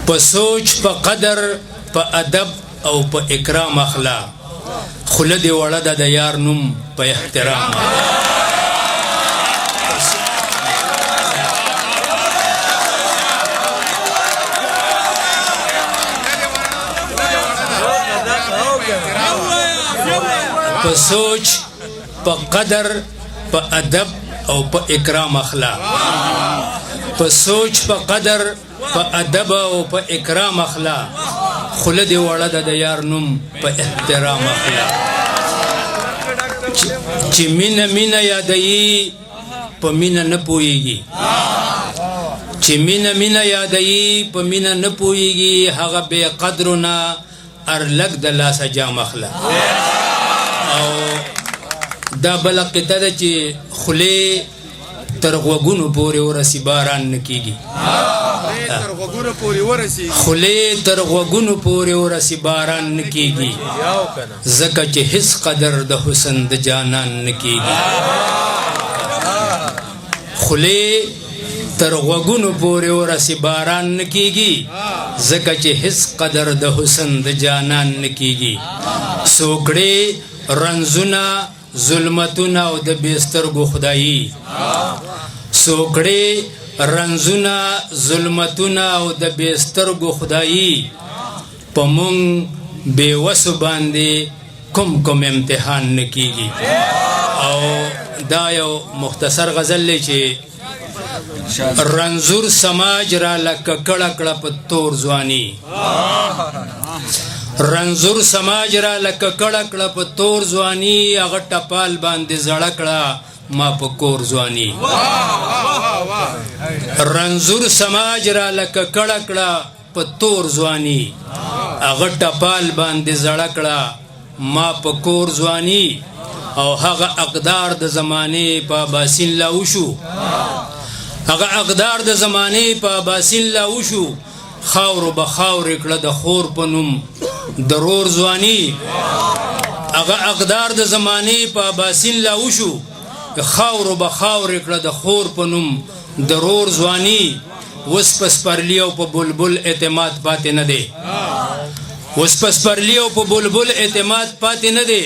په سوچ په قدر په ادب او په اکرام اخلا خوله دې وړه ده د یار نوم په احترام په سوچ په قدر په ادب او په اکرام اخلا په سوچ په قدر په ادب او په اکرام اخلا خوله دې وړه ده د یار نوم په احترام اخلا چې مینه مینه یادوي په مینه نه پوهیږي چې مینه مینه یادوي په مینه نه پوهیږي هغه بې قدرو نه ارلک د لاسه جام اخلا او دا بله قطعه ده چې خولې تر غوږونو پورې ورسي باران نه کېږي خولې تر غوږونو پورې ورسي باران نه کېږي ځکه چې هیڅ قدر د حسن د جانان نه کېږي خولې تر غوږونو پورې ورسي باران نه کېږي ځکه چې هیڅ قدر د حسن د جانان نه کېږي سوکړې رنځونه ظلمتونه او د بېسترګو خدایي سوکړې رنځونه ظلمتونه او د بېسترګو خدایي په مونږ بېوسو باندې کوم امتحان نه کېږي او دا یو مختصر غزل دی چې رنځور سماج را لکه کړه کړه په تور ځواني رنځور سماج را لکه کړه کړه په تور ځواني هغه ټپال باندې زړه کړه ما په کور ځواني رنځور سماج را لکه کړه کړه په تور ځواني هغه ټپال باندې زړه کړه ما په کور ځواني او هغه اقدار د زمانې په اباسین لا وشو هغه اقدار د زمانې په اباسین لا وشو خاورو به خاورې کړه د خور په نوم درور ځواني هغه اقدار د زمانې په اباسین لا وشو خاورو به خاورې کړه د خور په نوم درور ځواني اوس په سپرلي او په بلبل اعتماد پاتې نه دی اوس په سپرلي او په بلبل اعتماد پاتې نه دی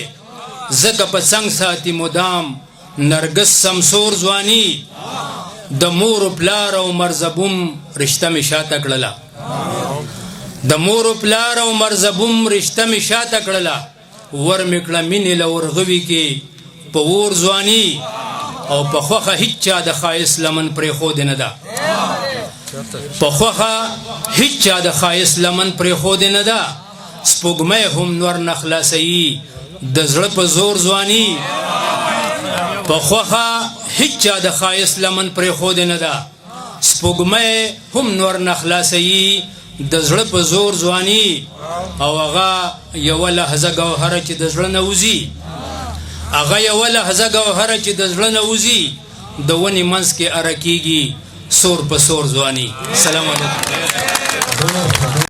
ځکه په څنګ ساتي مدام نرګس سمسور ځواني د مور پلار او مرزبوم رشته مې شاته کړله د مور پلار او مرزبوم رشته مې شاته کړله ور مې کړه مینې له ورغوي کې په اور ځواني او په خوښه هیڅ چا د ښایست لمن پرېښودې نه ده په خوښه هیڅ چا د ښایست لمن پرېښودې نه ده سپوږمۍ هم نور نه خلاصوي د زړه په زور ځواني په خوښه هیڅ چا د ښایست لمن پرېښودې نه ده سپوږمۍ هم نور نه خلاصوي د زړه په زور ځواني او هغه یوه لحظه ګوهره چې د زړه نه وځي هغه یوه لحظه ګوهره چې د زړه نه وځي د ونې منځ کې اره کېږي سور په سور ځواني. سلام علیکم.